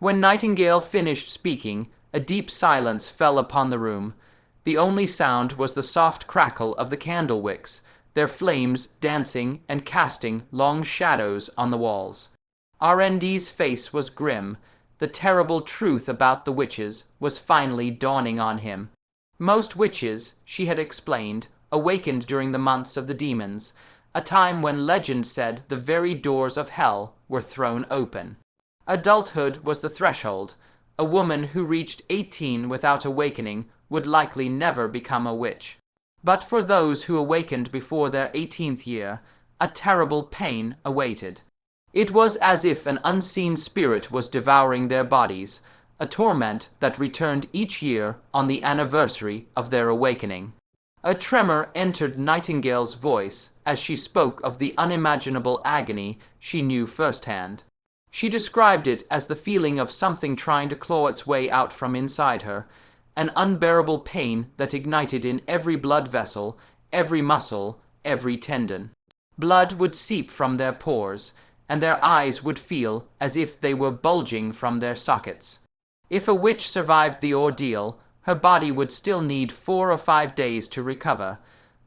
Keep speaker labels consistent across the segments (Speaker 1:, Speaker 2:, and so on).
Speaker 1: When Nightingale finished speaking, a deep silence fell upon the room. The only sound was the soft crackle of the candle wicks, their flames dancing and casting long shadows on the walls. R&D's face was grim. The terrible truth about the witches was finally dawning on him. Most witches, she had explained, awakened during the months of the demons, a time when legend said the very doors of hell were thrown open. Adulthood was the threshold. A woman who reached 18 without awakening would likely never become a witch. But for those who awakened before their 18th year, a terrible pain awaited. It was as if an unseen spirit was devouring their bodies, a torment that returned each year on the anniversary of their awakening. A tremor entered Nightingale's voice as she spoke of the unimaginable agony she knew firsthand. She described it as the feeling of something trying to claw its way out from inside her, an unbearable pain that ignited in every blood vessel, every muscle, every tendon. Blood would seep from their pores, and their eyes would feel as if they were bulging from their sockets. If a witch survived the ordeal, her body would still need 4 or 5 days to recover,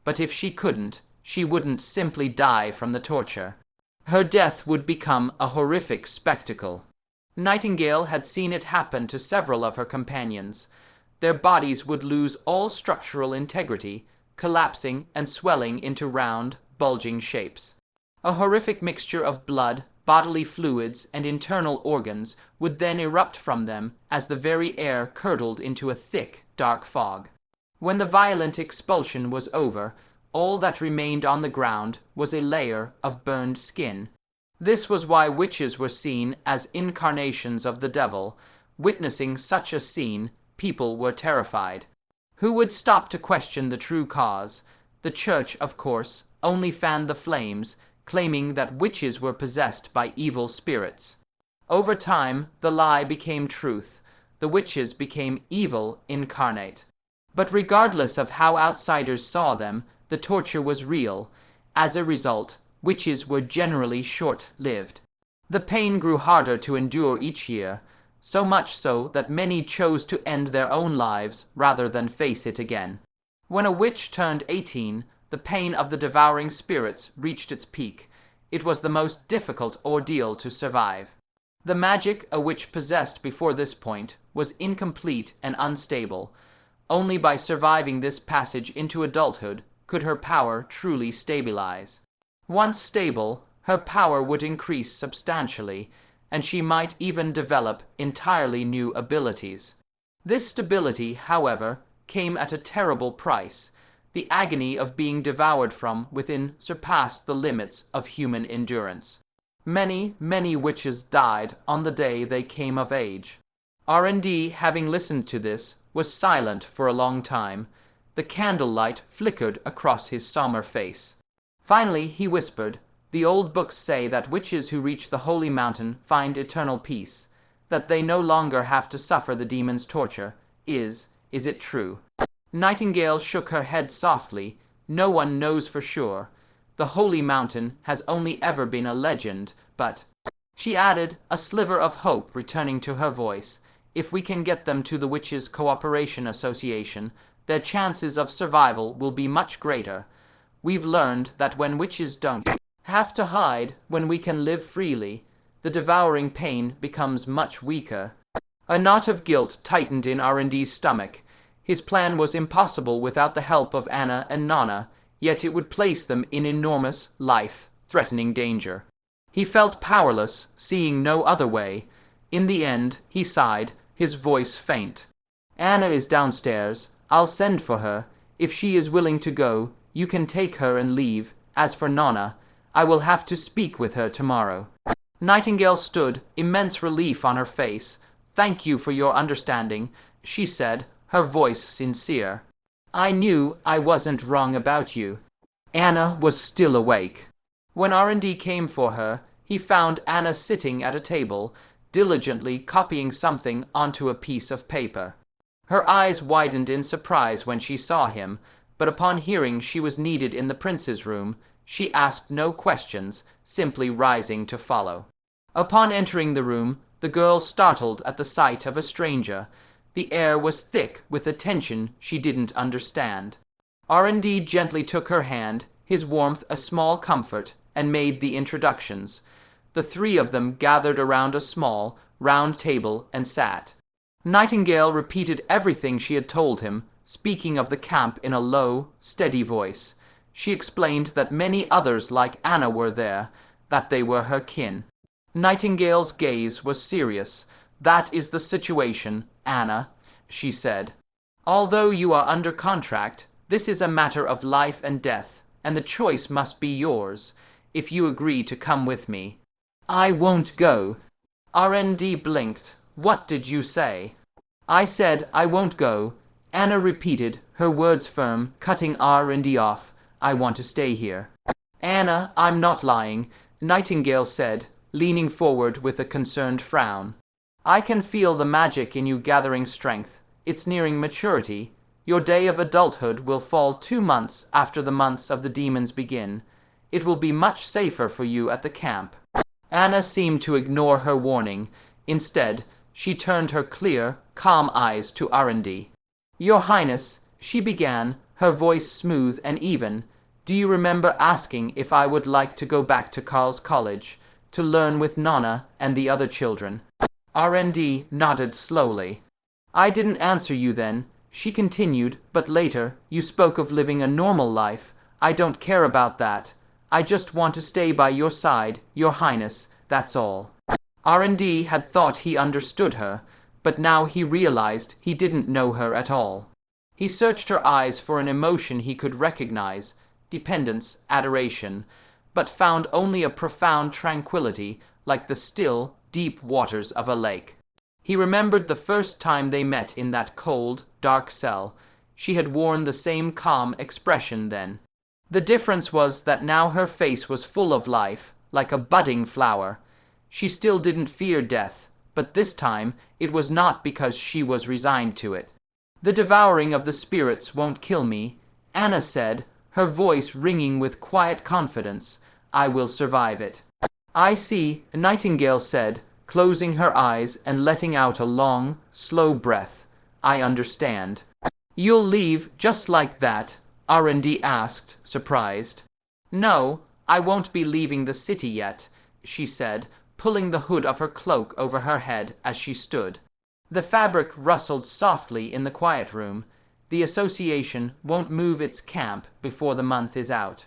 Speaker 1: but if she couldn't, she wouldn't simply die from the torture. Her death would become a horrific spectacle. Nightingale had seen it happen to several of her companions. Their bodies would lose all structural integrity, collapsing and swelling into round, bulging shapes. A horrific mixture of blood, bodily fluids, and internal organs would then erupt from them as the very air curdled into a thick, dark fog. When the violent expulsion was over, all that remained on the ground was a layer of burned skin. This was why witches were seen as incarnations of the devil. Witnessing such a scene, people were terrified. Who would stop to question the true cause? The church, of course, only fanned the flames, claiming that witches were possessed by evil spirits. Over time, the lie became truth. The witches became evil incarnate. But regardless of how outsiders saw them, the torture was real. As a result, witches were generally short-lived. The pain grew harder to endure each year, so much so that many chose to end their own lives rather than face it again. When a witch turned 18, the pain of the devouring spirits reached its peak. It was the most difficult ordeal to survive. The magic a witch possessed before this point was incomplete and unstable. Only by surviving this passage into adulthood could her power truly stabilize. Once stable, her power would increase substantially, and she might even develop entirely new abilities. This stability, however, came at a terrible price. The agony of being devoured from within surpassed the limits of human endurance. Many, many witches died on the day they came of age. R&D, having listened to this, was silent for a long time. The candlelight flickered across his somber face. Finally he whispered, "The old books say that witches who reach the holy mountain find eternal peace, that they no longer have to suffer the demon's torture. Is it true?" Nightingale shook her head softly. "No one knows for sure. The holy mountain has only ever been a legend, but," she added, a sliver of hope returning to her voice, "if we can get them to the Witches' Cooperation Association, their chances of survival will be much greater. We've learned that when witches don't have to hide, when we can live freely, the devouring pain becomes much weaker." A knot of guilt tightened in R&D's stomach. His plan was impossible without the help of Anna and Nonna, yet it would place them in enormous, life-threatening danger. He felt powerless, seeing no other way. In the end, he sighed, his voice faint. "Anna is downstairs. I'll send for her. If she is willing to go, you can take her and leave. As for Nonna, I will have to speak with her tomorrow." Nightingale stood, immense relief on her face. "Thank you for your understanding," she said, her voice sincere. "I knew I wasn't wrong about you." Anna was still awake. When R&D came for her, he found Anna sitting at a table, diligently copying something onto a piece of paper. Her eyes widened in surprise when she saw him, but upon hearing she was needed in the prince's room, she asked no questions, simply rising to follow. Upon entering the room, The girl startled at the sight of a stranger. The air was thick with a tension she didn't understand. R&D gently took her hand, his warmth a small comfort, and made the introductions. The three of them gathered around a small, round table and sat. Nightingale repeated everything she had told him, speaking of the camp in a low, steady voice. She explained that many others like Anna were there, that they were her kin. Nightingale's gaze was serious. "That is the situation, Anna," she said. "Although you are under contract, this is a matter of life and death, and the choice must be yours, if you agree to come with me." "I won't go." R&D blinked. "What did you say?" "I said I won't go," Anna repeated, her words firm, cutting R&D off. "I want to stay here." "Anna, I'm not lying," Nightingale said, leaning forward with a concerned frown. "I can feel the magic in you gathering strength. It's nearing maturity. Your day of adulthood will fall 2 months after the months of the demons begin. It will be much safer for you at the camp." Anna seemed to ignore her warning. Instead, she turned her clear, calm eyes to R&D. "Your Highness," she began, her voice smooth and even, "do you remember asking if I would like to go back to Carl's College, to learn with Nonna and the other children?" R&D nodded slowly. "I didn't answer you then," she continued, "but later you spoke of living a normal life. I don't care about that. I just want to stay by your side, Your Highness, that's all." R&D had thought he understood her, but now he realized he didn't know her at all. He searched her eyes for an emotion he could recognize, dependence, adoration, but found only a profound tranquility, like the still, deep waters of a lake. He remembered the first time they met in that cold, dark cell. She had worn the same calm expression then. The difference was that now her face was full of life, like a budding flower. She still didn't fear death, but this time it was not because she was resigned to it. "The devouring of the spirits won't kill me," Anna said, her voice ringing with quiet confidence. "I will survive it." "I see," Nightingale said, closing her eyes and letting out a long, slow breath. "I understand." "You'll leave just like that?" R&D asked, surprised. "No, I won't be leaving the city yet," she said, pulling the hood of her cloak over her head as she stood. The fabric rustled softly in the quiet room. "The association won't move its camp before the month is out."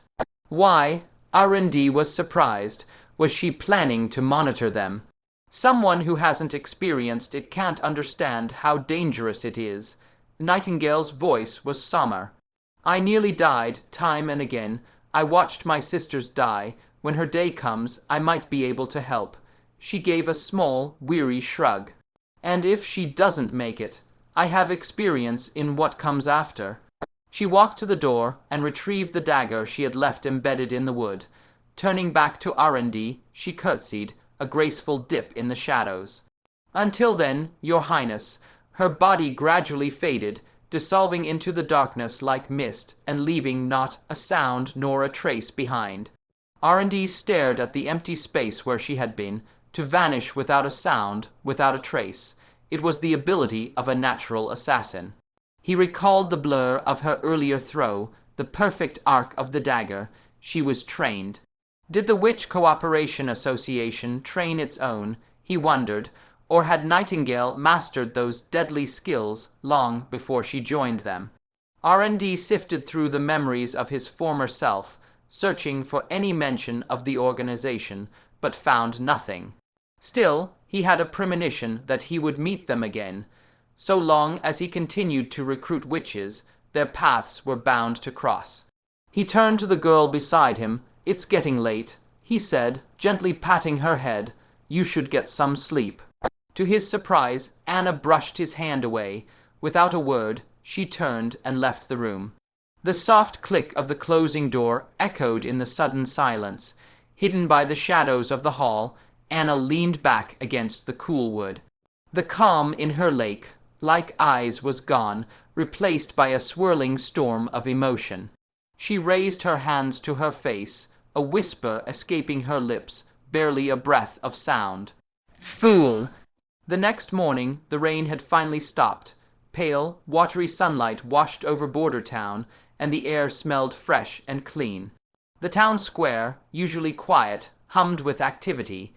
Speaker 1: "Why?" R&D was surprised. Was she planning to monitor them? "Someone who hasn't experienced it can't understand how dangerous it is." Nightingale's voice was somber. "I nearly died time and again. I watched my sisters die. When her day comes, I might be able to help." She gave a small, weary shrug. "And if she doesn't make it, I have experience in what comes after." She walked to the door and retrieved the dagger she had left embedded in the wood. Turning back to R&D, she curtsied, a graceful dip in the shadows. "Until then, Your Highness." Her body gradually faded, dissolving into the darkness like mist and leaving not a sound nor a trace behind. R&D stared at the empty space where she had been, to vanish without a sound, without a trace. It was the ability of a natural assassin. He recalled the blur of her earlier throw, the perfect arc of the dagger. She was trained. Did the Witch Cooperation Association train its own, he wondered, or had Nightingale mastered those deadly skills long before she joined them? R&D sifted through the memories of his former self, searching for any mention of the organization, but found nothing. Still, he had a premonition that he would meet them again. So long as he continued to recruit witches, their paths were bound to cross. He turned to the girl beside him. "It's getting late," he said, gently patting her head. "You should get some sleep." To his surprise, Anna brushed his hand away. Without a word, she turned and left the room. The soft click of the closing door echoed in the sudden silence. Hidden by the shadows of the hall, Anna leaned back against the cool wood. The calm in her lake, like eyes, was gone, replaced by a swirling storm of emotion. She raised her hands to her face, a whisper escaping her lips, barely a breath of sound. "Fool!" The next morning the rain had finally stopped. Pale, watery sunlight washed over Border Town, and the air smelled fresh and clean. The town square, usually quiet, hummed with activity.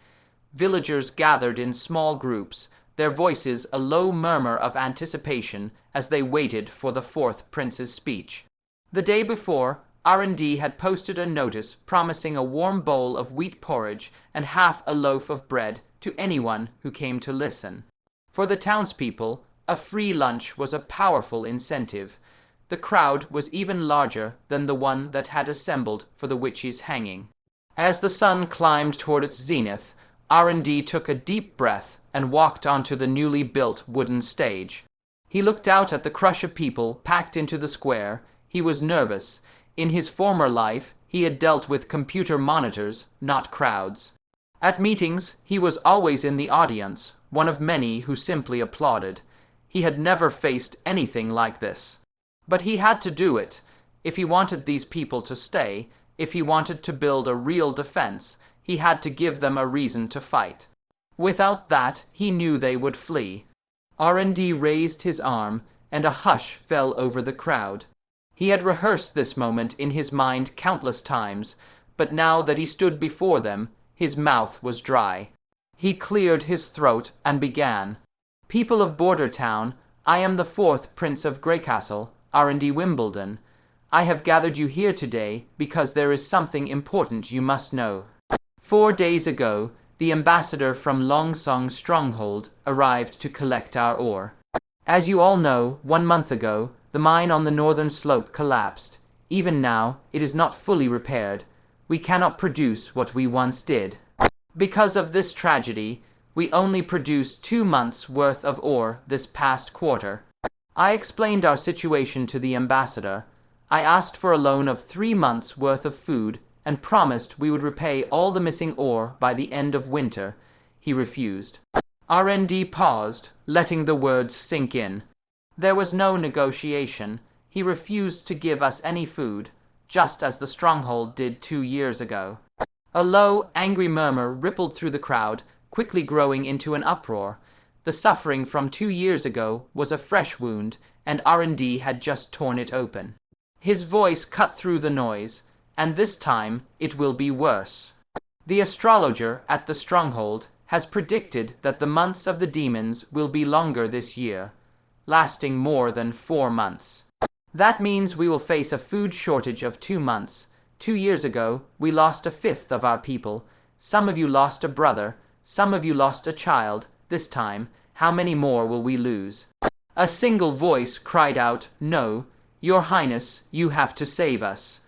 Speaker 1: Villagers gathered in small groups, their voices a low murmur of anticipation as they waited for the fourth prince's speech. The day before, R&D had posted a notice promising a warm bowl of wheat porridge and half a loaf of bread to anyone who came to listen. For the townspeople, a free lunch was a powerful incentive. The crowd was even larger than the one that had assembled for the witch's hanging. As the sun climbed toward its zenith, R&D took a deep breath and walked onto the newly built wooden stage. He looked out at the crush of people packed into the square. He was nervous. In his former life, he had dealt with computer monitors, not crowds. At meetings, he was always in the audience, one of many who simply applauded. He had never faced anything like this. But he had to do it. If he wanted these people to stay, if he wanted to build a real defense, he had to give them a reason to fight. Without that, he knew they would flee. R&D raised his arm, and a hush fell over the crowd. He had rehearsed this moment in his mind countless times, but now that he stood before them, his mouth was dry. He cleared his throat and began. People of Border Town, I am the fourth Prince of Greycastle, R&D Wimbledon. I have gathered you here today because there is something important you must know. 4 days ago, the ambassador from Longsong's stronghold arrived to collect our ore. As you all know, 1 month ago, the mine on the northern slope collapsed. Even now, it is not fully repaired. We cannot produce what we once did. Because of this tragedy, we only produced 2 months' worth of ore this past quarter. I explained our situation to the ambassador. I asked for a loan of 3 months' worth of food and promised we would repay all the missing ore by the end of winter. He refused. R&D paused, letting the words sink in. There was no negotiation. He refused to give us any food, just as the stronghold did 2 years ago. A low, angry murmur rippled through the crowd, quickly growing into an uproar. The suffering from 2 years ago was a fresh wound, and R&D had just torn it open. His voice cut through the noise, and this time it will be worse. The astrologer at the stronghold has predicted that the months of the demons will be longer this year, lasting more than 4 months. That means we will face a food shortage of 2 months. 2 years ago, we lost a fifth of our people. Some of you lost a brother. Some of you lost a child. This time, how many more will we lose? A single voice cried out, "No, Your Highness, you have to save us."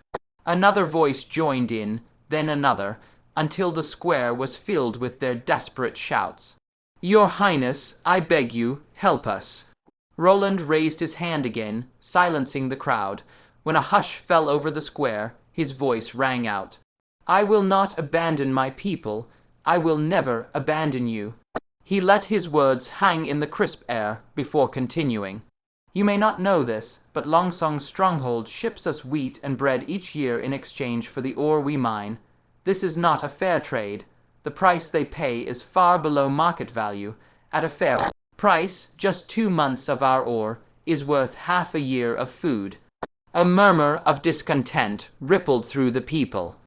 Speaker 1: Another voice joined in, then another, until the square was filled with their desperate shouts. "Your Highness, I beg you, help us." Roland raised his hand again, silencing the crowd. When a hush fell over the square, his voice rang out. "I will not abandon my people. I will never abandon you." He let his words hang in the crisp air before continuing. "You may not know this, but Longsong's stronghold ships us wheat and bread each year in exchange for the ore we mine. This is not a fair trade. The price they pay is far below market value. At a fair price, just 2 months of our ore is worth half a year of food." A murmur of discontent rippled through the people.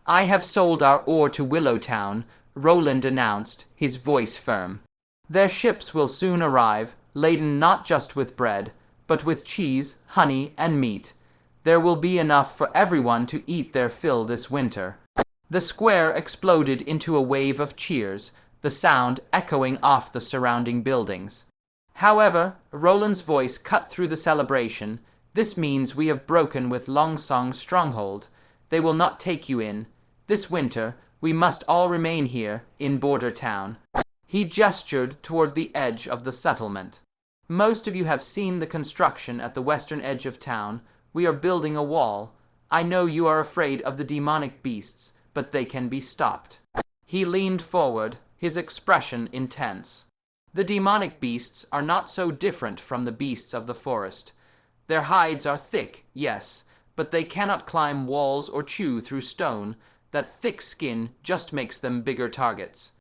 Speaker 1: "I have sold our ore to Willowtown," Roland announced, his voice firm. "Their ships will soon arrive, laden not just with bread, but with cheese, honey, and meat. There will be enough for everyone to eat their fill this winter." The square exploded into a wave of cheers, the sound echoing off the surrounding buildings. However, Roland's voice cut through the celebration. "This means we have broken with Longsong's stronghold. They will not take you in. This winter, we must all remain here, in Border Town." He gestured toward the edge of the settlement. "Most of you have seen the construction at the western edge of town. We are building a wall. I know you are afraid of the demonic beasts, but they can be stopped." He leaned forward, his expression intense. "The demonic beasts are not so different from the beasts of the forest. Their hides are thick, yes, but they cannot climb walls or chew through stone. That thick skin just makes them bigger targets.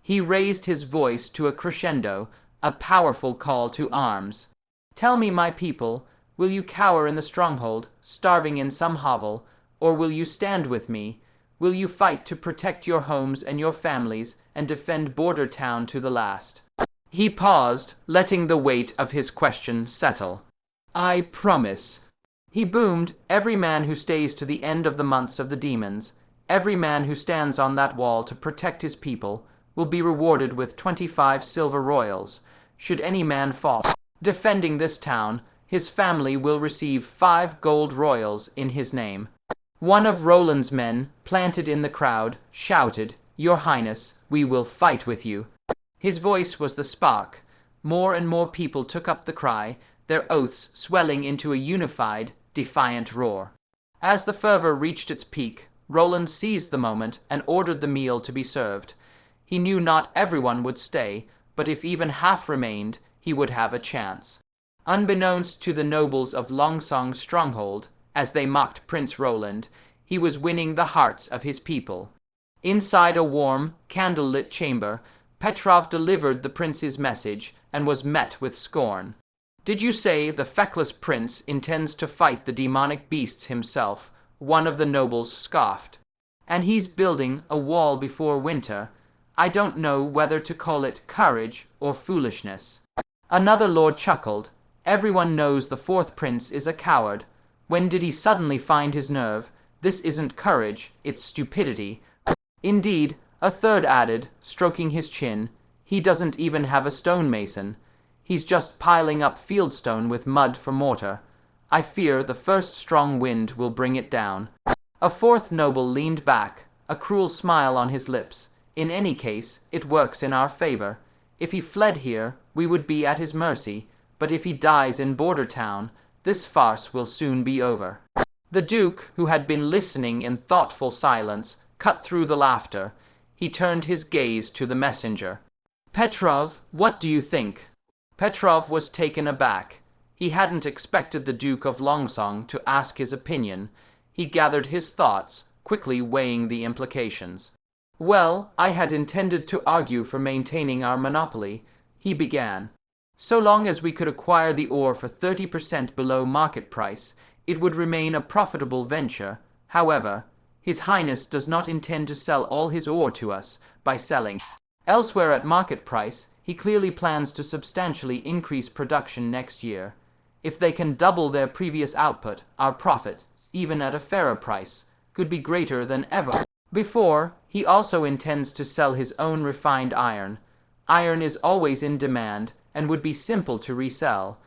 Speaker 1: He raised his voice to a crescendo, a powerful call to arms. "Tell me, my people, will you cower in the stronghold, starving in some hovel, or will you stand with me? Will you fight to protect your homes and your families and defend Border Town to the last?" He paused, letting the weight of his question settle. "I promise." He boomed, "Every man who stays to the end of the months of the demons, every man who stands on that wall to protect his people, will be rewarded with 25 silver royals. Should any man fall defending this town, his family will receive 5 gold royals in his name." One of Roland's men, planted in the crowd, shouted, "Your Highness, we will fight with you." His voice was the spark. More and more people took up the cry, their oaths swelling into a unified, defiant roar. As the fervor reached its peak, Roland seized the moment and ordered the meal to be served. He knew not everyone would stay, but if even half remained, he would have a chance. Unbeknownst to the nobles of Longsong's stronghold, as they mocked Prince Roland, he was winning the hearts of his people. Inside a warm, candle-lit chamber, Petrov delivered the prince's message and was met with scorn. "Did you say the feckless prince intends to fight the demonic beasts himself?" One of the nobles scoffed. "And he's building a wall before winter. I don't know whether to call it courage or foolishness." Another lord chuckled. "Everyone knows the fourth prince is a coward. When did he suddenly find his nerve? This isn't courage, it's stupidity." "Indeed," a third added, stroking his chin, "he doesn't even have a stonemason. He's just piling up fieldstone with mud for mortar. I fear the first strong wind will bring it down." A fourth noble leaned back, a cruel smile on his lips. "In any case, it works in our favor. If he fled here, we would be at his mercy, but if he dies in Border Town, this farce will soon be over." The Duke, who had been listening in thoughtful silence, cut through the laughter. He turned his gaze to the messenger. "Petrov, what do you think?" Petrov was taken aback. He hadn't expected the Duke of Longsong to ask his opinion. He gathered his thoughts, quickly weighing the implications. "Well, I had intended to argue for maintaining our monopoly," he began. "So long as we could acquire the ore for 30% below market price, it would remain a profitable venture. However, His Highness does not intend to sell all his ore to us by selling elsewhere at market price. He clearly plans to substantially increase production next year. If they can double their previous output, our profit, even at a fairer price, could be greater than ever before. He also intends to sell his own refined iron. Iron is always in demand and would be simple to resell,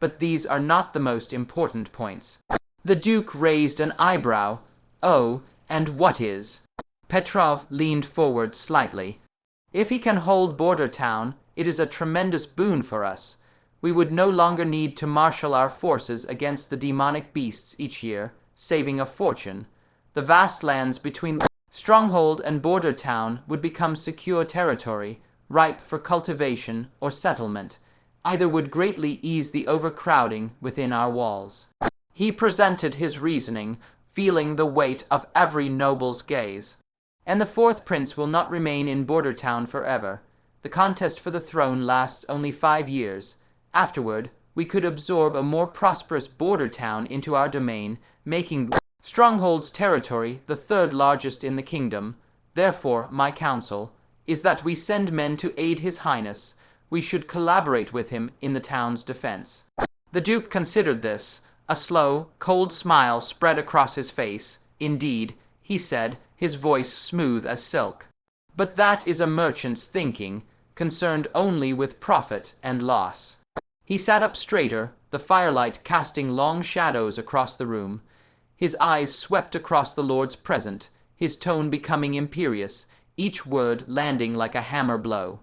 Speaker 1: but these are not the most important points." The Duke raised an eyebrow. "Oh, and what is?" Petrov leaned forward slightly. "If he can hold Border Town, it is a tremendous boon for us. We would no longer need to marshal our forces against the demonic beasts each year, saving a fortune. The vast lands between Stronghold and Border Town would become secure territory, ripe for cultivation or settlement. Either would greatly ease the overcrowding within our walls." He presented his reasoning, feeling the weight of every noble's gaze. "And the fourth prince will not remain in Border Town forever. The contest for the throne lasts only 5 years. Afterward, we could absorb a more prosperous Border Town into our domain, making Stronghold's territory the third largest in the kingdom. Therefore, my counsel is that we send men to aid His Highness. We should collaborate with him in the town's defense." The Duke considered this. A slow, cold smile spread across his face. "Indeed," he said, his voice smooth as silk. "But that is a merchant's thinking, concerned only with profit and loss." He sat up straighter, the firelight casting long shadows across the room. His eyes swept across the lords present, his tone becoming imperious, each word landing like a hammer blow.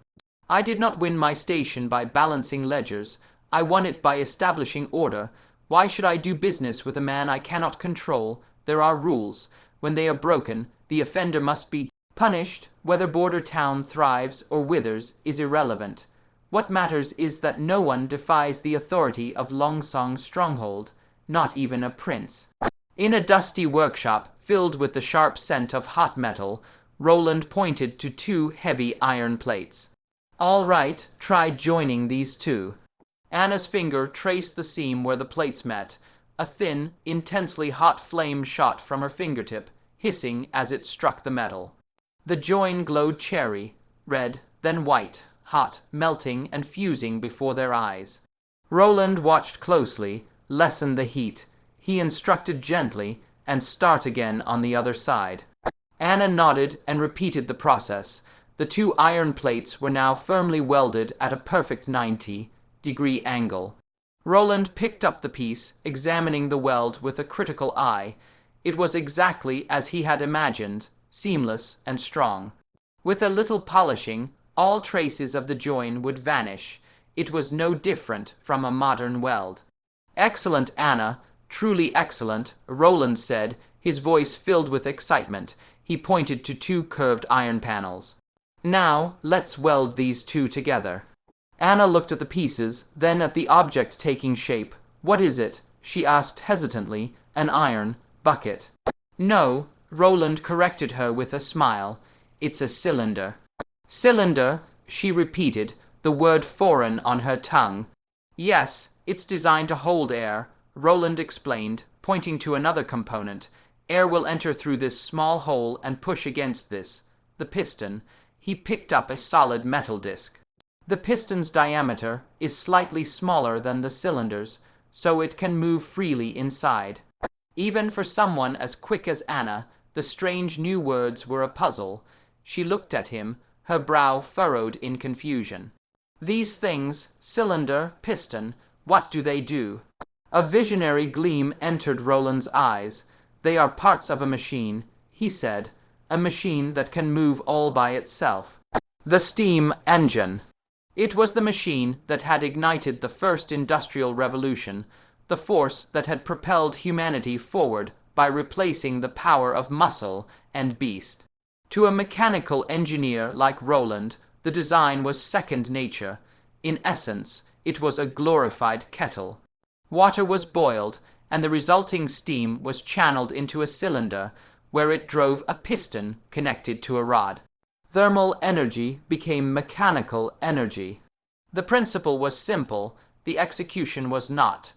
Speaker 1: "I did not win my station by balancing ledgers. I won it by establishing order. Why should I do business with a man I cannot control? There are rules. When they are broken, the offender must be punished. Whether Border Town thrives or withers is irrelevant. What matters is that no one defies the authority of Longsong's stronghold, not even a prince." In a dusty workshop filled with the sharp scent of hot metal, Roland pointed to two heavy iron plates. "All right, try joining these two." Anna's finger traced the seam where the plates met. A thin, intensely hot flame shot from her fingertip, hissing as it struck the metal. The join glowed cherry, red, then white, hot, melting and fusing before their eyes. Roland watched closely, lessened the heat. He instructed gently, and start again on the other side. Anna nodded and repeated the process. The two iron plates were now firmly welded at a perfect 90-degree angle. Roland picked up the piece, examining the weld with a critical eye. It was exactly as he had imagined, seamless and strong. With a little polishing, all traces of the join would vanish. It was no different from a modern weld. "Excellent, Anna, truly excellent," Roland said, his voice filled with excitement. He pointed to two curved iron panels. "Now, let's weld these two together." Anna looked at the pieces, then at the object taking shape. "What is it?" she asked hesitantly. "An iron bucket." "No," Roland corrected her with a smile. "It's a cylinder." "Cylinder," she repeated, the word foreign on her tongue. "Yes, it's designed to hold air," Roland explained, pointing to another component. "Air will enter through this small hole and push against this, the piston." He picked up a solid metal disc. "The piston's diameter is slightly smaller than the cylinder's, so it can move freely inside." Even for someone as quick as Anna, the strange new words were a puzzle. She looked at him, her brow furrowed in confusion. "These things, cylinder, piston, what do they do?" A visionary gleam entered Roland's eyes. "They are parts of a machine," he said, "a machine that can move all by itself." The steam engine. It was the machine that had ignited the first industrial revolution, the force that had propelled humanity forward by replacing the power of muscle and beast. To a mechanical engineer like Roland, the design was second nature. In essence, it was a glorified kettle. Water was boiled, and the resulting steam was channeled into a cylinder, where it drove a piston connected to a rod. Thermal energy became mechanical energy. The principle was simple, the execution was not.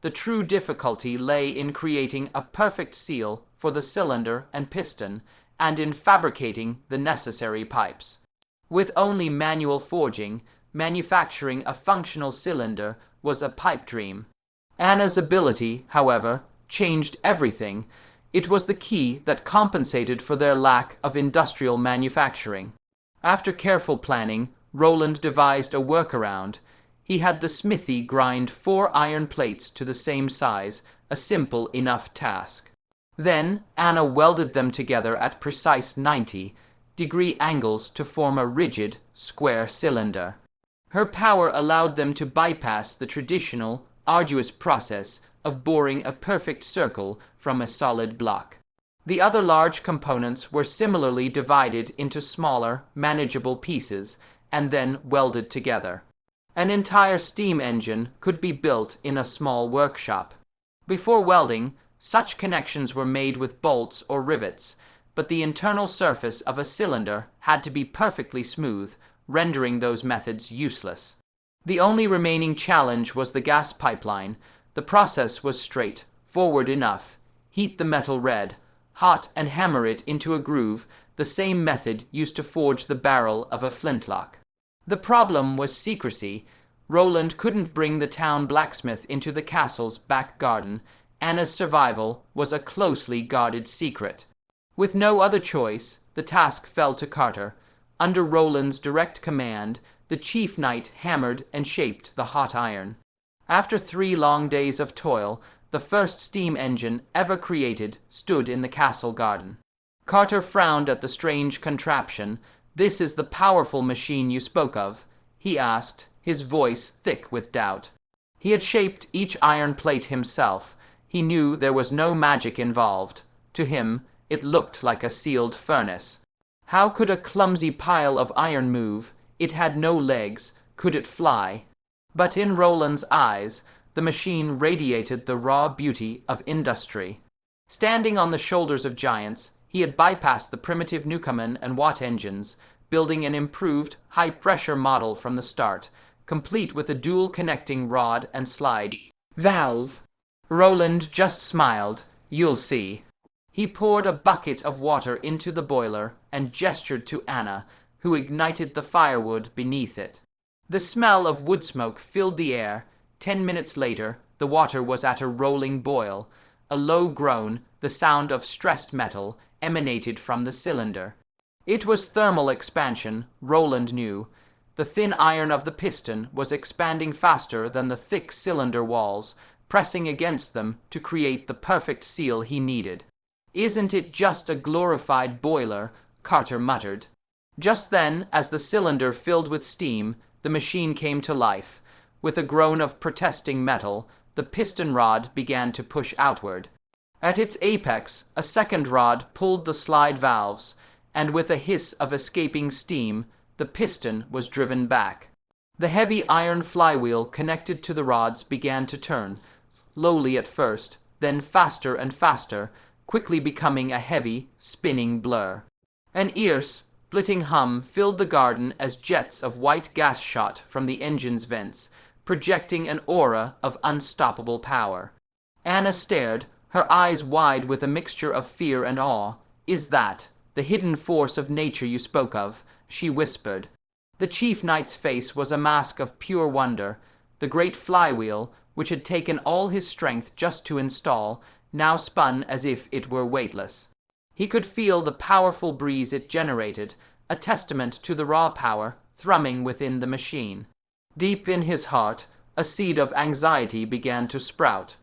Speaker 1: The true difficulty lay in creating a perfect seal for the cylinder and piston, and in fabricating the necessary pipes. With only manual forging, manufacturing a functional cylinder was a pipe dream. Anna's ability, however, changed everything. It was the key that compensated for their lack of industrial manufacturing. After careful planning, Roland devised a workaround. He had the smithy grind 4 iron plates to the same size, a simple enough task. Then Anna welded them together at precise 90-degree angles to form a rigid, square cylinder. Her power allowed them to bypass the traditional, arduous process of boring a perfect circle from a solid block. The other large components were similarly divided into smaller, manageable pieces and then welded together. An entire steam engine could be built in a small workshop. Before welding, such connections were made with bolts or rivets, but the internal surface of a cylinder had to be perfectly smooth, rendering those methods useless. The only remaining challenge was the gas pipeline. The process was straight, forward enough. Heat the metal red, hot, and hammer it into a groove, the same method used to forge the barrel of a flintlock. The problem was secrecy. Roland couldn't bring the town blacksmith into the castle's back garden. Anna's survival was a closely guarded secret. With no other choice, the task fell to Carter. Under Roland's direct command, the chief knight hammered and shaped the hot iron. After 3 long days of toil, the first steam engine ever created stood in the castle garden. Carter frowned at the strange contraption. "This is the powerful machine you spoke of?" he asked, his voice thick with doubt. He had shaped each iron plate himself. He knew there was no magic involved. To him, it looked like a sealed furnace. How could a clumsy pile of iron move? It had no legs. Could it fly? But in Roland's eyes, the machine radiated the raw beauty of industry. Standing on the shoulders of giants, He had bypassed the primitive Newcomen and Watt engines, building an improved, high-pressure model from the start, complete with a dual connecting rod and slide valve. Roland just smiled. You'll see. He poured a bucket of water into the boiler and gestured to Anna, who ignited the firewood beneath it. The smell of wood smoke filled the air. 10 minutes later, the water was at a rolling boil. A low groan, the sound of stressed metal, emanated from the cylinder. It was thermal expansion, Roland knew. The thin iron of the piston was expanding faster than the thick cylinder walls, pressing against them to create the perfect seal he needed. "Isn't it just a glorified boiler?" Carter muttered. Just then, as the cylinder filled with steam, the machine came to life. With a groan of protesting metal, the piston rod began to push outward. At its apex, a second rod pulled the slide valves, and with a hiss of escaping steam, the piston was driven back. The heavy iron flywheel connected to the rods began to turn, slowly at first, then faster and faster, quickly becoming a heavy, spinning blur. An ear-splitting hum filled the garden as jets of white gas shot from the engine's vents, projecting an aura of unstoppable power. Anna stared, her eyes wide with a mixture of fear and awe. "Is that the hidden force of nature you spoke of?" she whispered. The chief knight's face was a mask of pure wonder. The great flywheel, which had taken all his strength just to install, now spun as if it were weightless. He could feel the powerful breeze it generated, a testament to the raw power thrumming within the machine. Deep in his heart, a seed of anxiety began to sprout.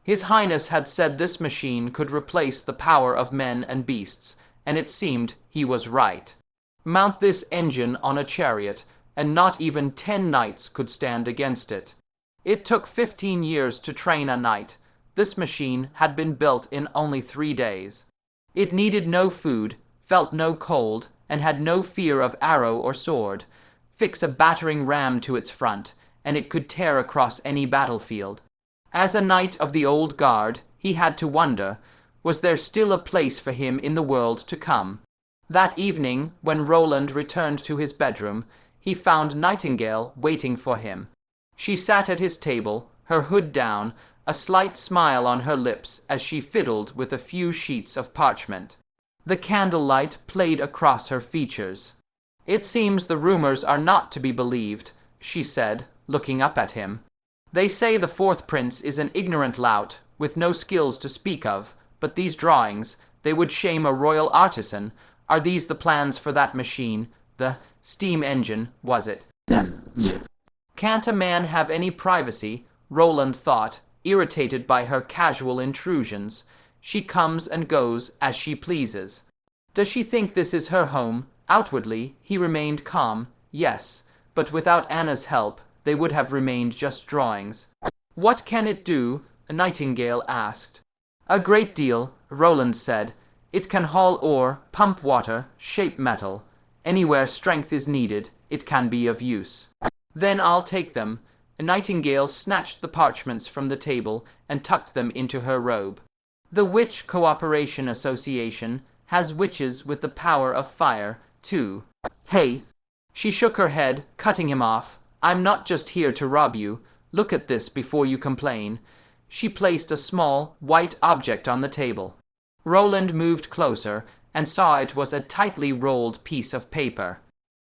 Speaker 1: His Highness had said this machine could replace the power of men and beasts, and it seemed he was right. Mount this engine on a chariot, and not even 10 knights could stand against it. It took 15 years to train a knight. This machine had been built in only 3 days. It needed no food, felt no cold, and had no fear of arrow or sword. Fix a battering ram to its front, and it could tear across any battlefield. As a knight of the old guard, he had to wonder, was there still a place for him in the world to come? That evening, when Roland returned to his bedroom, he found Nightingale waiting for him. She sat at his table, her hood down, a slight smile on her lips as she fiddled with a few sheets of parchment. The candlelight played across her features. "It seems the rumors are not to be believed," she said, looking up at him. "They say the fourth prince is an ignorant lout, with no skills to speak of, but these drawings, they would shame a royal artisan. Are these the plans for that machine? The steam engine, was it?" Can't a man have any privacy? Roland thought, irritated by her casual intrusions. She comes and goes as she pleases. Does she think this is her home? Outwardly, he remained calm. Yes, but without Anna's help, they would have remained just drawings. "What can it do?" Nightingale asked. "A great deal," Roland said. "It can haul ore, pump water, shape metal. Anywhere strength is needed, it can be of use." "Then I'll take them." Nightingale snatched the parchments from the table and tucked them into her robe. "The Witch Cooperation Association has witches with the power of fire, too." "Hey!" She shook her head, cutting him off. "I'm not just here to rob you. Look at this before you complain." She placed a small, white object on the table. Roland moved closer and saw it was a tightly rolled piece of paper.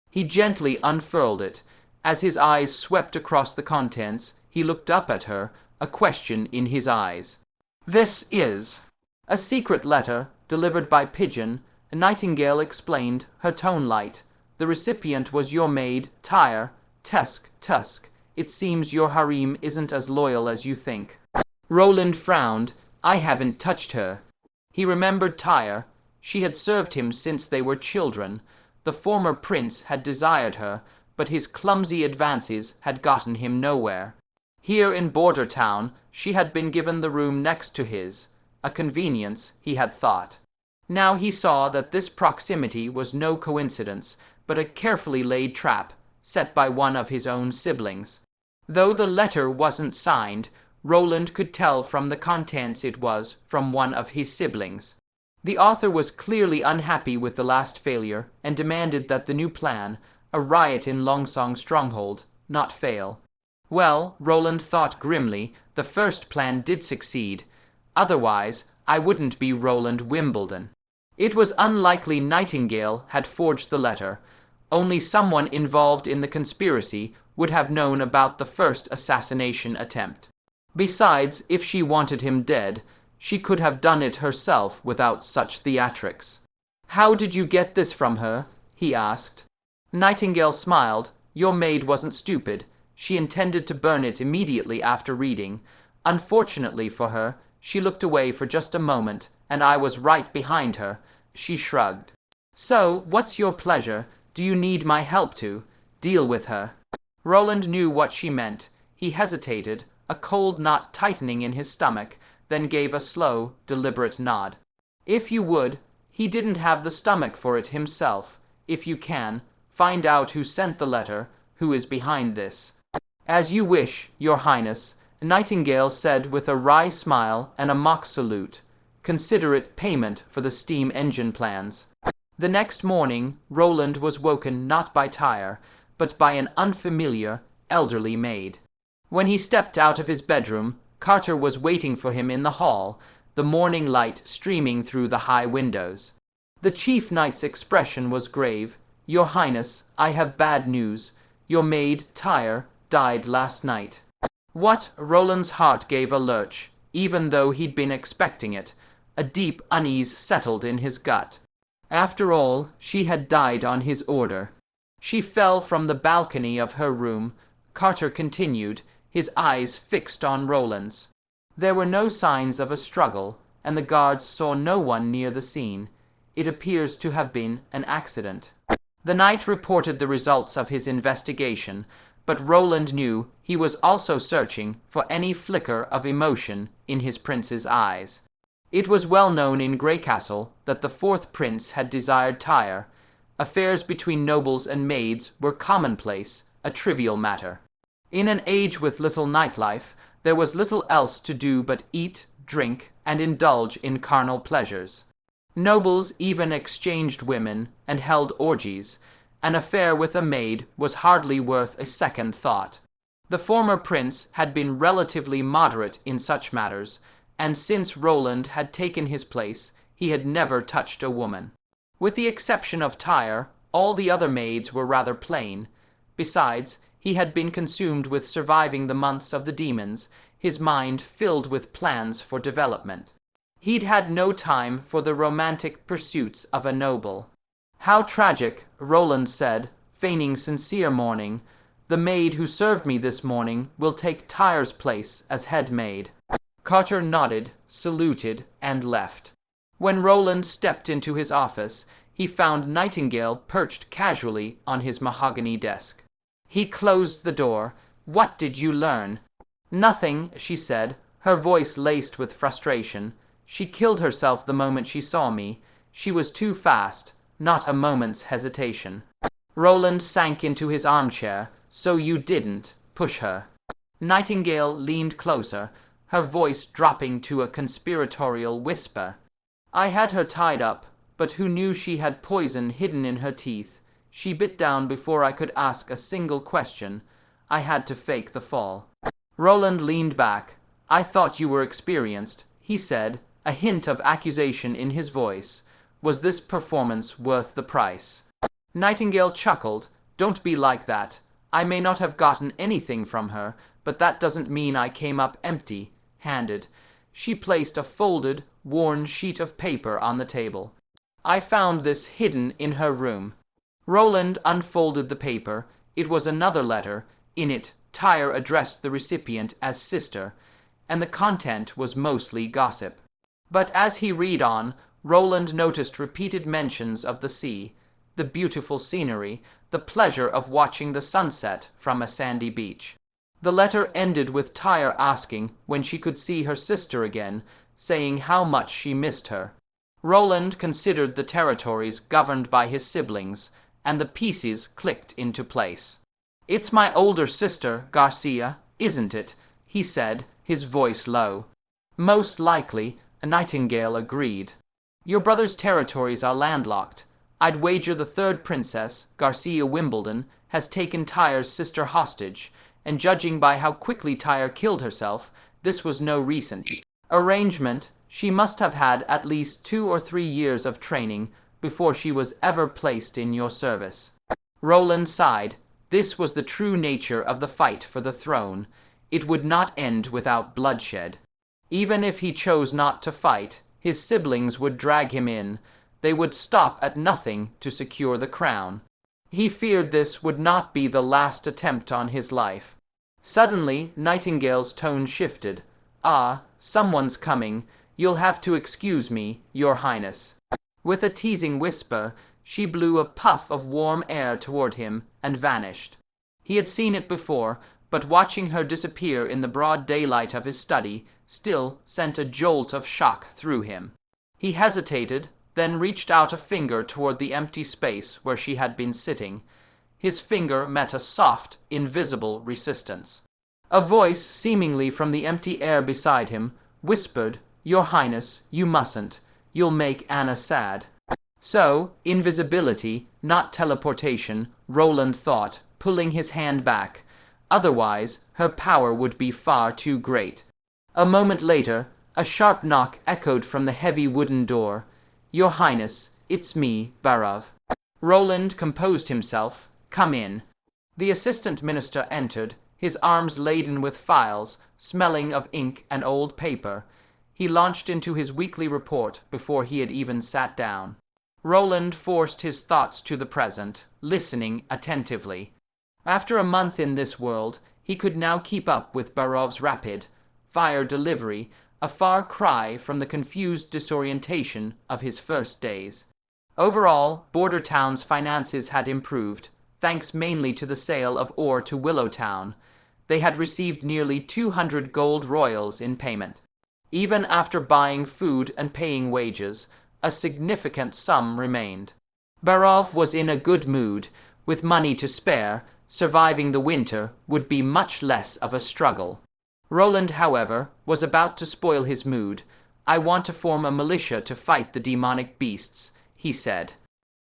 Speaker 1: He gently unfurled it. As his eyes swept across the contents, he looked up at her, a question in his eyes. "This is a secret letter delivered by pigeon," Nightingale explained, her tone light. "The recipient was your maid, Tyre. Tusk. It seems your harem isn't as loyal as you think." Roland frowned. "I haven't touched her." He remembered Tyre. She had served him since they were children. The former prince had desired her, but his clumsy advances had gotten him nowhere. Here in Border Town, she had been given the room next to his, a convenience, he had thought. Now he saw that this proximity was no coincidence, but a carefully laid trap, set by one of his own siblings. Though the letter wasn't signed, Roland could tell from the contents it was from one of his siblings. The author was clearly unhappy with the last failure and demanded that the new plan, a riot in Longsong Stronghold, not fail. Well, Roland thought grimly, the first plan did succeed. Otherwise, I wouldn't be Roland Wimbledon. It was unlikely Nightingale had forged the letter. Only someone involved in the conspiracy would have known about the first assassination attempt. Besides, if she wanted him dead, she could have done it herself without such theatrics. "How did you get this from her?" he asked. Nightingale smiled. "Your maid wasn't stupid. She intended to burn it immediately after reading. Unfortunately for her, she looked away for just a moment, and I was right behind her." She shrugged. "So, what's your pleasure? Do you need my help to deal with her?" Roland knew what she meant. He hesitated, a cold knot tightening in his stomach, then gave a slow, deliberate nod. "If you would, he didn't have the stomach for it himself. If you can, find out who sent the letter, who is behind this." "As you wish, your highness," Nightingale said with a wry smile and a mock salute. "Consider it payment for the steam engine plans." The next morning, Roland was woken not by Tyre, but by an unfamiliar, elderly maid. When he stepped out of his bedroom, Carter was waiting for him in the hall, the morning light streaming through the high windows. The chief knight's expression was grave. "Your highness, I have bad news. Your maid, Tyre, died last night." What? Roland's heart gave a lurch, even though he'd been expecting it. A deep unease settled in his gut. After all, she had died on his order. She fell from the balcony of her room. Carter continued, his eyes fixed on Roland's. There were no signs of a struggle, and the guards saw no one near the scene. It appears to have been an accident. The knight reported the results of his investigation, but Roland knew he was also searching for any flicker of emotion in his prince's eyes. It was well known in Greycastle that the fourth prince had desired Tyre. Affairs between nobles and maids were commonplace, a trivial matter. In an age with little nightlife, there was little else to do but eat, drink, and indulge in carnal pleasures. Nobles even exchanged women and held orgies. An affair with a maid was hardly worth a second thought. The former prince had been relatively moderate in such matters, and since Roland had taken his place, he had never touched a woman. With the exception of Tyre, all the other maids were rather plain. Besides, he had been consumed with surviving the months of the demons, his mind filled with plans for development. He'd had no time for the romantic pursuits of a noble. "How tragic," Roland said, feigning sincere mourning. "The maid who served me this morning will take Tyre's place as head maid." Carter nodded, saluted, and left. When Roland stepped into his office, he found Nightingale perched casually on his mahogany desk. He closed the door. "What did you learn?" "Nothing," she said, her voice laced with frustration. "She killed herself the moment she saw me. She was too fast, not a moment's hesitation." Roland sank into his armchair. "So you didn't push her?" Nightingale leaned closer, her voice dropping to a conspiratorial whisper. "I had her tied up, but who knew she had poison hidden in her teeth? She bit down before I could ask a single question. I had to fake the fall." Roland leaned back. "I thought you were experienced," he said, a hint of accusation in his voice. "Was this performance worth the price?" Nightingale chuckled. "Don't be like that. I may not have gotten anything from her, but that doesn't mean I came up empty-handed." She placed a folded, worn sheet of paper on the table. "I found this hidden in her room." Roland unfolded the paper. It was another letter. In it, Tyre addressed the recipient as sister, and the content was mostly gossip. But as he read on, Roland noticed repeated mentions of the sea, the beautiful scenery, the pleasure of watching the sunset from a sandy beach. The letter ended with Tyre asking when she could see her sister again, saying how much she missed her. Roland considered the territories governed by his siblings, and the pieces clicked into place. "It's my older sister, Garcia, isn't it?" he said, his voice low. "Most likely," Nightingale agreed. Your brother's territories are landlocked. I'd wager the third princess, Garcia Wimbledon, has taken Tyre's sister hostage, and judging by how quickly Tyre killed herself, this was no recent arrangement. She must have had at least 2 or 3 years of training before she was ever placed in your service. Roland sighed. This was the true nature of the fight for the throne. It would not end without bloodshed. Even if he chose not to fight, his siblings would drag him in. They would stop at nothing to secure the crown. He feared this would not be the last attempt on his life. Suddenly, Nightingale's tone shifted. "Ah, someone's coming. You'll have to excuse me, Your Highness." With a teasing whisper, she blew a puff of warm air toward him and vanished. He had seen it before, but watching her disappear in the broad daylight of his study still sent a jolt of shock through him. He hesitated, then reached out a finger toward the empty space where she had been sitting. His finger met a soft, invisible resistance. A voice, seemingly from the empty air beside him, whispered, "Your Highness, you mustn't. You'll make Anna sad." So, invisibility, not teleportation, Roland thought, pulling his hand back. Otherwise, her power would be far too great. A moment later, a sharp knock echoed from the heavy wooden door. "Your Highness, it's me, Barav." Roland composed himself. "Come in." The assistant minister entered, his arms laden with files, smelling of ink and old paper. He launched into his weekly report before he had even sat down. Roland forced his thoughts to the present, listening attentively. After a month in this world, he could now keep up with Barov's rapid fire delivery, a far cry from the confused disorientation of his first days. Overall, Border Town's finances had improved, thanks mainly to the sale of ore to Willowtown. They had received nearly 200 gold royals in payment. Even after buying food and paying wages, a significant sum remained. Barov was in a good mood. With money to spare, surviving the winter would be much less of a struggle. Roland, however, was about to spoil his mood. "I want to form a militia to fight the demonic beasts," he said.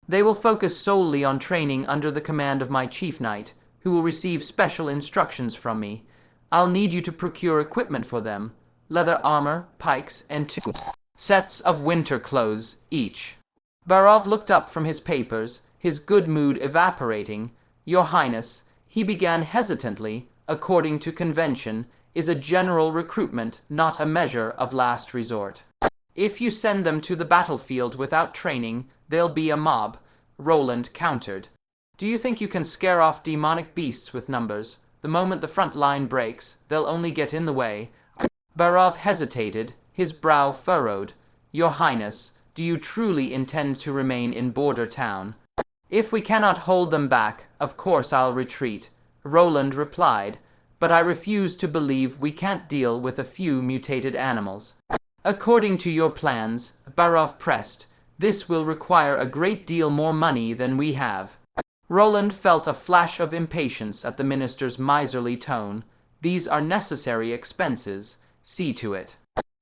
Speaker 1: "They will focus solely on training under the command of my chief knight, who will receive special instructions from me. I'll need you to procure equipment for them, leather armor, pikes, and 2 sets of winter clothes each." Barov looked up from his papers, his good mood evaporating. "Your Highness," he began hesitantly, "according to convention, is a general recruitment not a measure of last resort. If you send them to the battlefield without training, they'll be a mob," Roland countered. "Do you think you can scare off demonic beasts with numbers? The moment the front line breaks, they'll only get in the way." Barov hesitated, his brow furrowed. "Your Highness, do you truly intend to remain in Border Town?" "If we cannot hold them back, of course I'll retreat," Roland replied, "but I refuse to believe we can't deal with a few mutated animals." "According to your plans," Barov pressed, "this will require a great deal more money than we have." Roland felt a flash of impatience at the minister's miserly tone. "These are necessary expenses. See to it."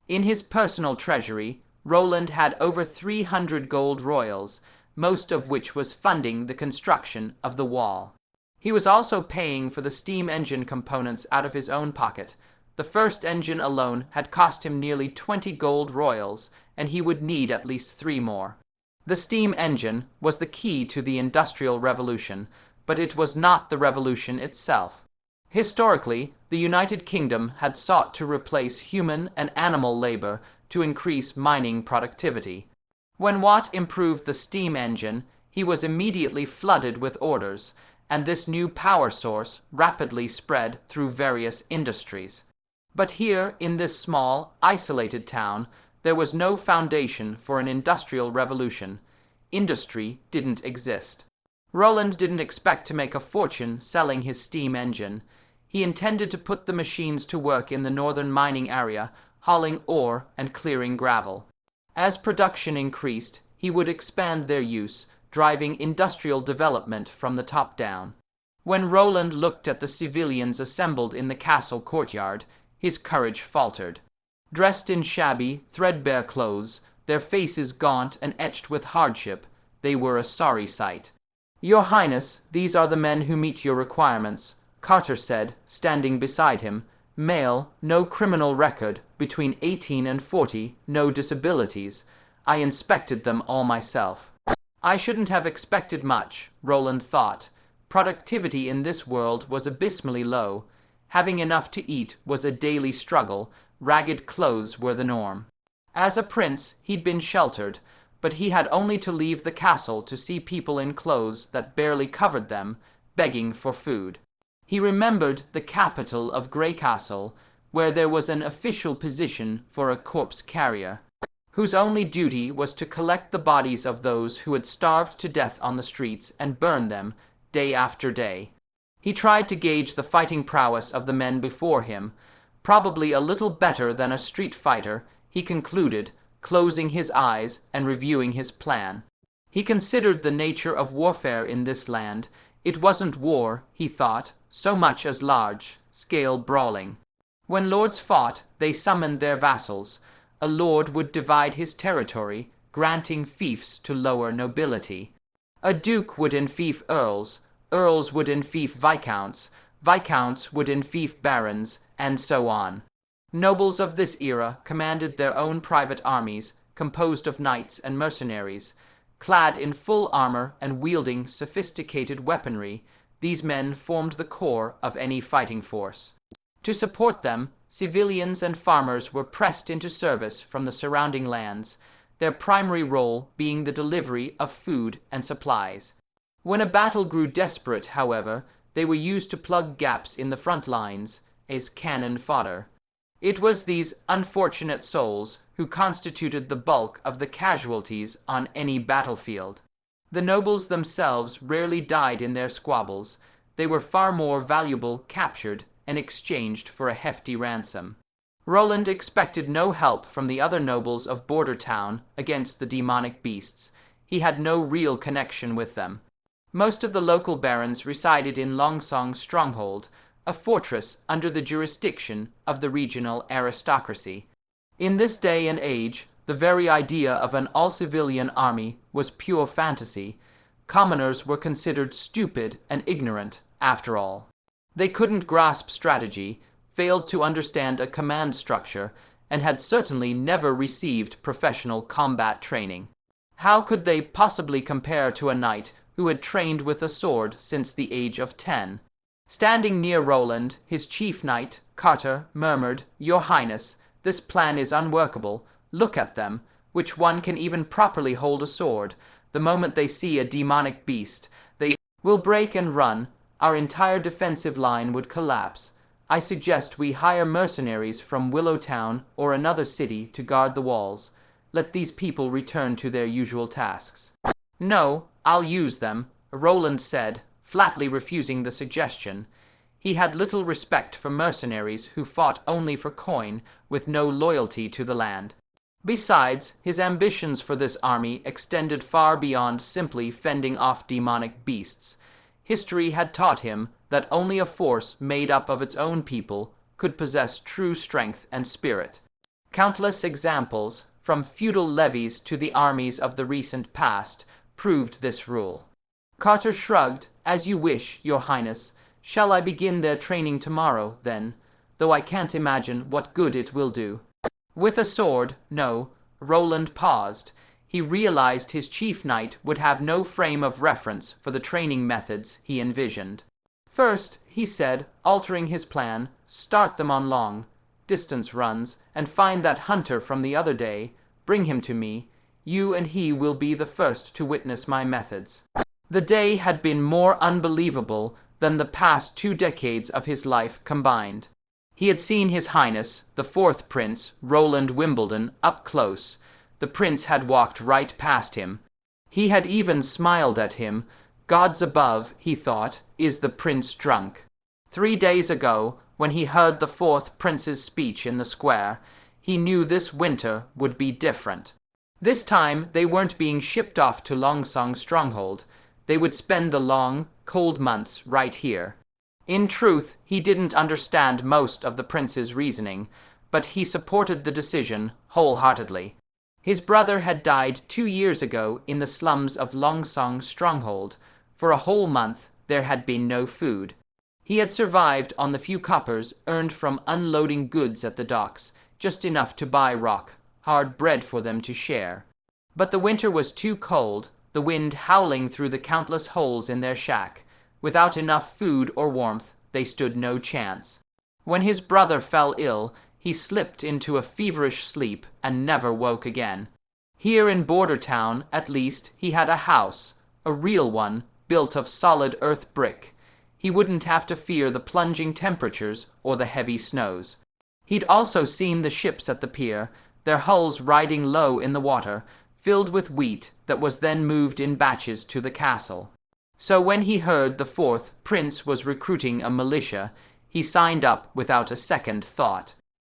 Speaker 1: In his personal treasury, Roland had over 300 gold royals, most of which was funding the construction of the wall. He was also paying for the steam engine components out of his own pocket. The first engine alone had cost him nearly 20 gold royals, and he would need at least 3 more. The steam engine was the key to the Industrial Revolution, but it was not the revolution itself. Historically, the United Kingdom had sought to replace human and animal labor to increase mining productivity. When Watt improved the steam engine, he was immediately flooded with orders, and this new power source rapidly spread through various industries. But here, in this small, isolated town, there was no foundation for an industrial revolution. Industry didn't exist. Roland didn't expect to make a fortune selling his steam engine. He intended to put the machines to work in the northern mining area, hauling ore and clearing gravel. As production increased, he would expand their use, driving industrial development from the top down. When Roland looked at the civilians assembled in the castle courtyard, his courage faltered. Dressed in shabby, threadbare clothes, their faces gaunt and etched with hardship. They were a sorry sight. "Your Highness, these are the men who meet your requirements," Carter said, standing beside him. "Male, no criminal record, between 18 and 40, no disabilities. I inspected them all myself." I shouldn't have expected much, Roland thought. Productivity in this world was abysmally low. Having enough to eat was a daily struggle. Ragged clothes were the norm. As a prince, he'd been sheltered, but he had only to leave the castle to see people in clothes that barely covered them, begging for food. He remembered the capital of Grey Castle, where there was an official position for a corpse carrier, whose only duty was to collect the bodies of those who had starved to death on the streets and burn them day after day. He tried to gauge the fighting prowess of the men before him. Probably a little better than a street fighter, he concluded, closing his eyes and reviewing his plan. He considered the nature of warfare in this land. It wasn't war, he thought, so much as large-scale brawling. When lords fought, they summoned their vassals. A lord would divide his territory, granting fiefs to lower nobility. A duke would enfeoff earls, earls would enfeoff viscounts, viscounts would enfeoff barons, and so on. Nobles of this era commanded their own private armies, composed of knights and mercenaries. Clad in full armor and wielding sophisticated weaponry, these men formed the core of any fighting force. To support them, civilians and farmers were pressed into service from the surrounding lands, their primary role being the delivery of food and supplies. When a battle grew desperate, however, they were used to plug gaps in the front lines as cannon fodder. It was these unfortunate souls who constituted the bulk of the casualties on any battlefield. The nobles themselves rarely died in their squabbles. They were far more valuable captured and exchanged for a hefty ransom. Roland expected no help from the other nobles of Border Town against the demonic beasts. He had no real connection with them. Most of the local barons resided in Longsong's stronghold, a fortress under the jurisdiction of the regional aristocracy. In this day and age, the very idea of an all-civilian army was pure fantasy. Commoners were considered stupid and ignorant, after all. They couldn't grasp strategy, failed to understand a command structure, and had certainly never received professional combat training. How could they possibly compare to a knight who had trained with a sword since the age of 10? Standing near Roland, his chief knight, Carter, murmured, "Your Highness, this plan is unworkable. Look at them. Which one can even properly hold a sword? The moment they see a demonic beast, they will break and run. Our entire defensive line would collapse. I suggest we hire mercenaries from Willowtown or another city to guard the walls. Let these people return to their usual tasks." "No, I'll use them," Roland said, flatly refusing the suggestion. He had little respect for mercenaries who fought only for coin, with no loyalty to the land. Besides, his ambitions for this army extended far beyond simply fending off demonic beasts. History had taught him that only a force made up of its own people could possess true strength and spirit. Countless examples, from feudal levies to the armies of the recent past, proved this rule. Carter shrugged. "As you wish, Your Highness. Shall I begin their training tomorrow, then? Though I can't imagine what good it will do." With a sword, no. Roland paused. He realized his chief knight would have no frame of reference for the training methods he envisioned. "First," he said, altering his plan, "start them on long-distance runs, and find that hunter from the other day. Bring him to me. You and he will be the first to witness my methods." The day had been more unbelievable than the past 2 decades of his life combined. He had seen His Highness, the 4th Prince, Roland Wimbledon, up close. The prince had walked right past him. He had even smiled at him. Gods above, he thought, is the prince drunk? 3 days ago, when he heard the 4th Prince's speech in the square, he knew this winter would be different. This time they weren't being shipped off to Longsong Stronghold. They would spend the long, cold months right here. In truth, he didn't understand most of the prince's reasoning, but he supported the decision wholeheartedly. His brother had died 2 years ago in the slums of Longsong's stronghold. For a whole month there had been no food. He had survived on the few coppers earned from unloading goods at the docks, just enough to buy rock, hard bread for them to share. But the winter was too cold, the wind howling through the countless holes in their shack. Without enough food or warmth, they stood no chance. When his brother fell ill, he slipped into a feverish sleep and never woke again. Here in Border Town, at least, he had a house, a real one, built of solid earth brick. He wouldn't have to fear the plunging temperatures or the heavy snows. He'd also seen the ships at the pier, their hulls riding low in the water, filled with wheat that was then moved in batches to the castle. So when he heard the fourth prince was recruiting a militia, he signed up without a second thought.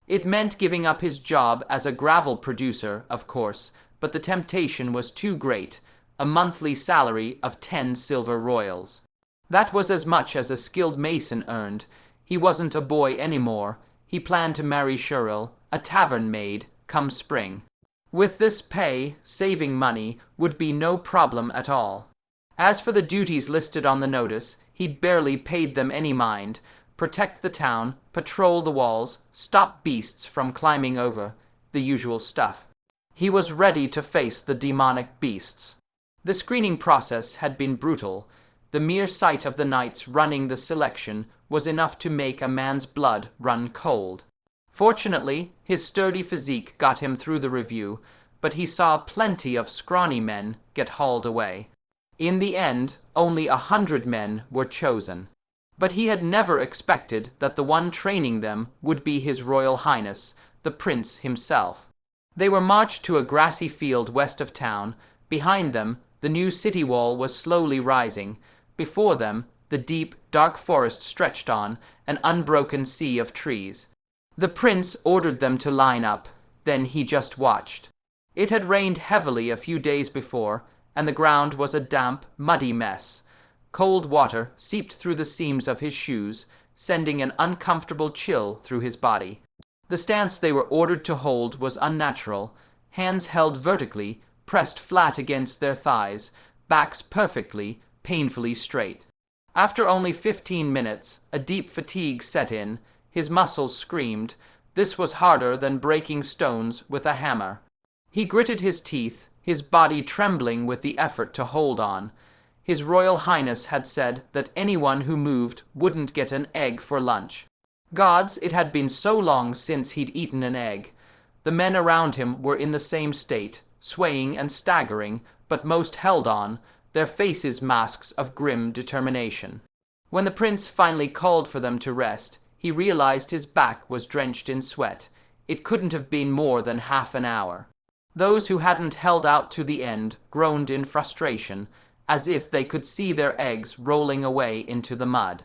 Speaker 1: It meant giving up his job as a gravel producer, of course, but the temptation was too great, a monthly salary of 10 silver royals. That was as much as a skilled mason earned. He wasn't a boy anymore. He planned to marry Shiril, a tavern maid, come spring. With this pay, saving money would be no problem at all. As for the duties listed on the notice, he'd barely paid them any mind. Protect the town, patrol the walls, stop beasts from climbing over, the usual stuff. He was ready to face the demonic beasts. The screening process had been brutal. The mere sight of the knights running the selection was enough to make a man's blood run cold. Fortunately, his sturdy physique got him through the review, but he saw plenty of scrawny men get hauled away. In the end, only 100 men were chosen. But he had never expected that the one training them would be His Royal Highness, the Prince himself. They were marched to a grassy field west of town. Behind them, the new city wall was slowly rising. Before them, the deep, dark forest stretched on, an unbroken sea of trees. The prince ordered them to line up, then he just watched. It had rained heavily a few days before, and the ground was a damp, muddy mess. Cold water seeped through the seams of his shoes, sending an uncomfortable chill through his body. The stance they were ordered to hold was unnatural, hands held vertically, pressed flat against their thighs, backs perfectly, painfully straight. After only 15 minutes, a deep fatigue set in. His muscles screamed. This was harder than breaking stones with a hammer. He gritted his teeth, his body trembling with the effort to hold on. His Royal Highness had said that anyone who moved wouldn't get an egg for lunch. Gods, it had been so long since he'd eaten an egg. The men around him were in the same state, swaying and staggering, but most held on, their faces masks of grim determination. When the prince finally called for them to rest, he realized his back was drenched in sweat. It couldn't have been more than half an hour. Those who hadn't held out to the end groaned in frustration, as if they could see their eggs rolling away into the mud.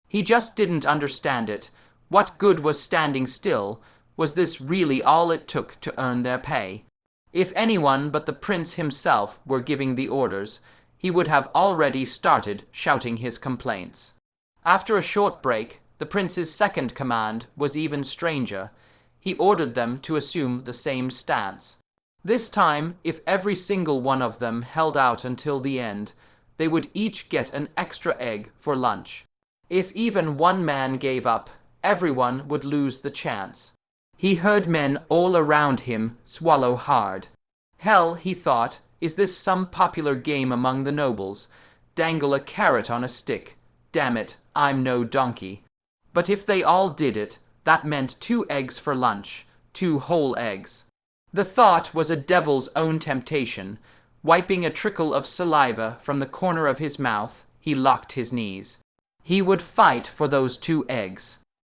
Speaker 1: He just didn't understand it. What good was standing still? Was this really all it took to earn their pay? If anyone but the prince himself were giving the orders, he would have already started shouting his complaints. After a short break, the prince's second command was even stranger. He ordered them to assume the same stance. This time, if every single one of them held out until the end, they would each get an extra egg for lunch. If even one man gave up, everyone would lose the chance. He heard men all around him swallow hard. Hell, he thought, is this some popular game among the nobles? Dangle a carrot on a stick. Damn it, I'm no donkey. But if they all did it, that meant 2 eggs for lunch, 2 whole eggs. The thought was a devil's own temptation. Wiping a trickle of saliva from the corner of his mouth, he locked his knees. He would fight for those 2 eggs.